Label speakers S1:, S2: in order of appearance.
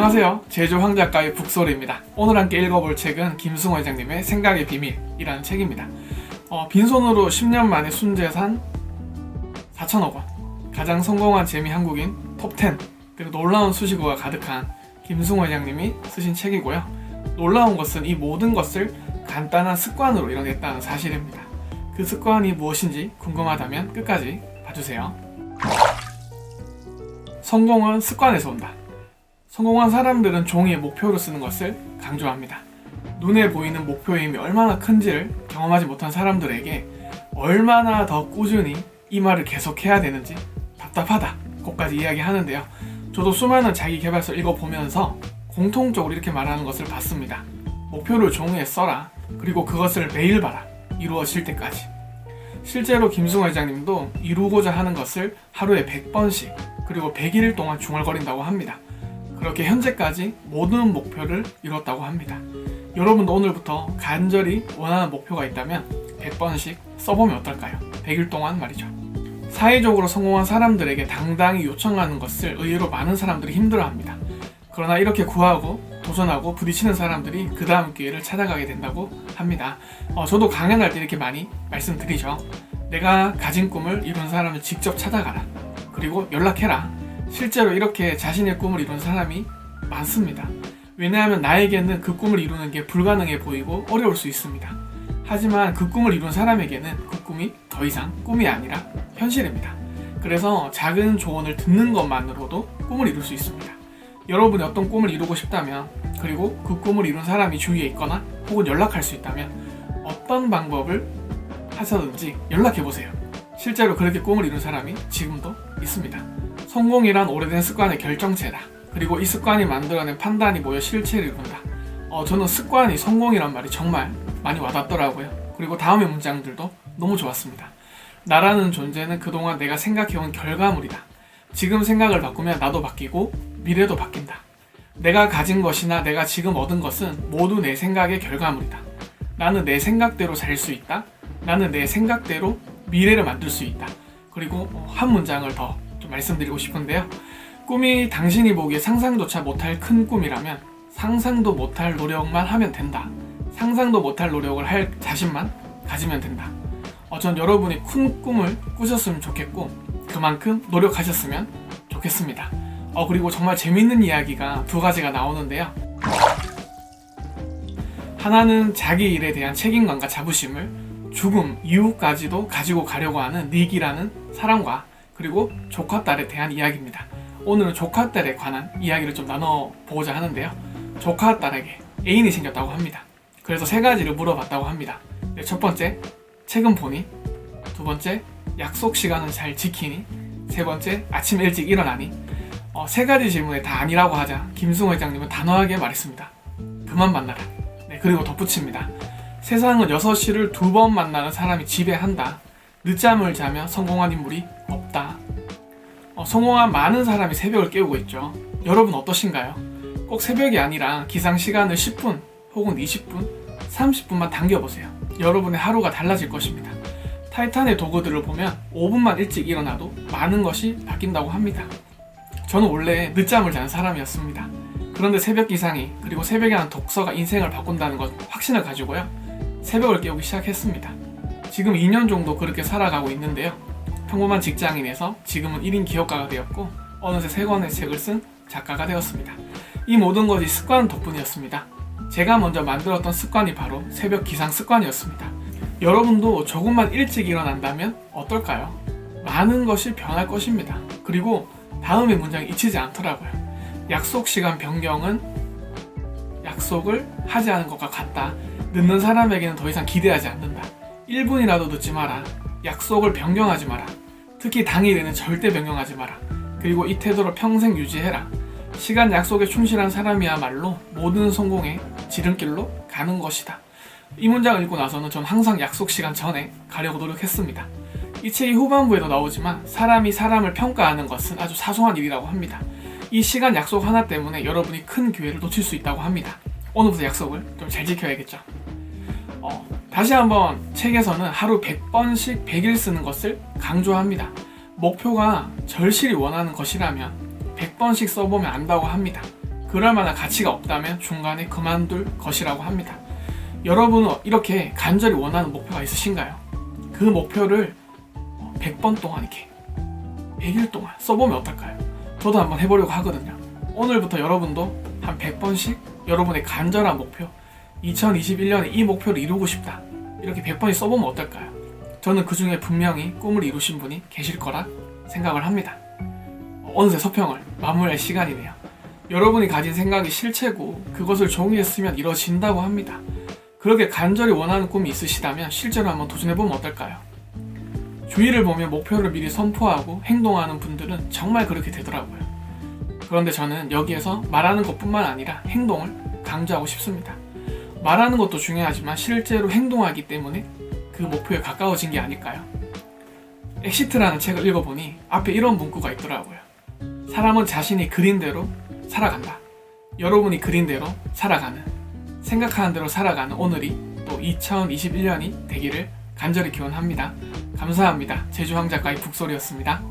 S1: 안녕하세요. 제주 황작가의 북소리입니다. 오늘 함께 읽어볼 책은 김승호 회장님의 생각의 비밀이라는 책입니다. 빈손으로 10년 만에 순재산 4천억 원, 가장 성공한 재미 한국인 톱10, 그리고 놀라운 수식어가 가득한 김승호 회장님이 쓰신 책이고요. 놀라운 것은 이 모든 것을 간단한 습관으로 이뤄냈다는 사실입니다. 그 습관이 무엇인지 궁금하다면 끝까지 봐주세요. 성공은 습관에서 온다. 성공한 사람들은 종이에 목표를 쓰는 것을 강조합니다. 눈에 보이는 목표의 힘이 얼마나 큰지를 경험하지 못한 사람들에게 얼마나 더 꾸준히 이 말을 계속해야 되는지 답답하다 고까지 이야기하는데요. 저도 수많은 자기계발서 읽어보면서 공통적으로 이렇게 말하는 것을 봤습니다. 목표를 종이에 써라. 그리고 그것을 매일 봐라. 이루어질 때까지. 실제로 김승호 회장님도 이루고자 하는 것을 하루에 100번씩 그리고 100일 동안 중얼거린다고 합니다. 그렇게 현재까지 모든 목표를 이뤘다고 합니다. 여러분도 오늘부터 간절히 원하는 목표가 있다면 100번씩 써보면 어떨까요? 100일 동안 말이죠. 사회적으로 성공한 사람들에게 당당히 요청하는 것을 의외로 많은 사람들이 힘들어합니다. 그러나 이렇게 구하고 도전하고 부딪히는 사람들이 그 다음 기회를 찾아가게 된다고 합니다. 저도 강연할 때 이렇게 많이 말씀드리죠. 내가 가진 꿈을 이룬 사람을 직접 찾아가라. 그리고 연락해라. 실제로 이렇게 자신의 꿈을 이룬 사람이 많습니다. 왜냐하면 나에게는 그 꿈을 이루는 게 불가능해 보이고 어려울 수 있습니다. 하지만 그 꿈을 이룬 사람에게는 그 꿈이 더 이상 꿈이 아니라 현실입니다. 그래서 작은 조언을 듣는 것만으로도 꿈을 이룰 수 있습니다. 여러분이 어떤 꿈을 이루고 싶다면, 그리고 그 꿈을 이룬 사람이 주위에 있거나 혹은 연락할 수 있다면 어떤 방법을 하셔든지 연락해보세요. 실제로 그렇게 꿈을 이룬 사람이 지금도 있습니다. 성공이란 오래된 습관의 결정체다. 그리고 이 습관이 만들어낸 판단이 모여 실체를 이룬다. 저는 습관이 성공이란 말이 정말 많이 와닿더라고요. 그리고 다음의 문장들도 너무 좋았습니다. 나라는 존재는 그동안 내가 생각해온 결과물이다. 지금 생각을 바꾸면 나도 바뀌고 미래도 바뀐다. 내가 가진 것이나 내가 지금 얻은 것은 모두 내 생각의 결과물이다. 나는 내 생각대로 살 수 있다. 나는 내 생각대로 미래를 만들 수 있다. 그리고 한 문장을 더 좀 말씀드리고 싶은데요. 꿈이 당신이 보기에 상상조차 못할 큰 꿈이라면 상상도 못할 노력만 하면 된다. 상상도 못할 노력을 할 자신만 가지면 된다. 전 여러분이 큰 꿈을 꾸셨으면 좋겠고 그만큼 노력하셨으면 좋겠습니다. 그리고 정말 재밌는 이야기가 두 가지가 나오는데요. 하나는 자기 일에 대한 책임감과 자부심을 죽음 이후까지도 가지고 가려고 하는 닉이라는 사람과, 그리고 조카딸에 대한 이야기입니다. 오늘은 조카딸에 관한 이야기를 좀 나눠보고자 하는데요. 조카딸에게 애인이 생겼다고 합니다. 그래서 세 가지를 물어봤다고 합니다. 첫 번째, 책은 보니? 두 번째, 약속 시간은 잘 지키니? 세 번째, 아침 일찍 일어나니? 세 가지 질문에 다 아니라고 하자 김승호 회장님은 단호하게 말했습니다. 그만 만나라. 그리고 덧붙입니다. 세상은 6시를 2번 만나는 사람이 지배한다. 늦잠을 자며 성공한 인물이 없다. 성공한 많은 사람이 새벽을 깨우고 있죠. 여러분 어떠신가요? 꼭 새벽이 아니라 기상시간을 10분 혹은 20분, 30분만 당겨보세요. 여러분의 하루가 달라질 것입니다. 타이탄의 도구들을 보면 5분만 일찍 일어나도 많은 것이 바뀐다고 합니다. 저는 원래 늦잠을 자는 사람이었습니다. 그런데 새벽 기상이, 그리고 새벽에 하는 독서가 인생을 바꾼다는 것 확신을 가지고요. 새벽을 깨우기 시작했습니다. 지금 2년 정도 그렇게 살아가고 있는데요. 평범한 직장인에서 지금은 1인 기업가가 되었고 어느새 3권의 책을 쓴 작가가 되었습니다. 이 모든 것이 습관 덕분이었습니다. 제가 먼저 만들었던 습관이 바로 새벽 기상 습관이었습니다. 여러분도 조금만 일찍 일어난다면 어떨까요? 많은 것이 변할 것입니다. 그리고 다음의 문장이 잊히지 않더라고요. 약속 시간 변경은 약속을 하지 않은 것과 같다. 늦는 사람에게는 더 이상 기대하지 않는다. 1분이라도 늦지 마라. 약속을 변경하지 마라. 특히 당일에는 절대 변경하지 마라. 그리고 이 태도를 평생 유지해라. 시간 약속에 충실한 사람이야말로 모든 성공의 지름길로 가는 것이다. 이 문장을 읽고 나서는 전 항상 약속 시간 전에 가려고 노력했습니다. 이 책이 후반부에도 나오지만 사람이 사람을 평가하는 것은 아주 사소한 일이라고 합니다. 이 시간 약속 하나 때문에 여러분이 큰 기회를 놓칠 수 있다고 합니다. 오늘부터 약속을 좀 잘 지켜야겠죠. 다시 한번 책에서는 하루 100번씩 100일 쓰는 것을 강조합니다. 목표가 절실히 원하는 것이라면 100번씩 써보면 안다고 합니다. 그럴 만한 가치가 없다면 중간에 그만둘 것이라고 합니다. 여러분은 이렇게 간절히 원하는 목표가 있으신가요? 그 목표를 100번 동안 이렇게 100일 동안 써보면 어떨까요? 저도 한번 해보려고 하거든요. 오늘부터 여러분도 한 100번씩 여러분의 간절한 목표, 2021년에 이 목표를 이루고 싶다, 이렇게 100번씩 써보면 어떨까요? 저는 그 중에 분명히 꿈을 이루신 분이 계실 거라 생각을 합니다. 어느새 서평을 마무리할 시간이네요. 여러분이 가진 생각이 실체고 그것을 종이에 쓰면 이뤄진다고 합니다. 그렇게 간절히 원하는 꿈이 있으시다면 실제로 한번 도전해보면 어떨까요? 주위를 보면 목표를 미리 선포하고 행동하는 분들은 정말 그렇게 되더라고요. 그런데 저는 여기에서 말하는 것뿐만 아니라 행동을 강조하고 싶습니다. 말하는 것도 중요하지만 실제로 행동하기 때문에 그 목표에 가까워진 게 아닐까요? 엑시트라는 책을 읽어보니 앞에 이런 문구가 있더라고요. 사람은 자신이 그린 대로 살아간다. 여러분이 그린 대로 살아가는, 생각하는 대로 살아가는 오늘이 또 2021년이 되기를 간절히 기원합니다. 감사합니다. 제주황 작가의 북소리였습니다.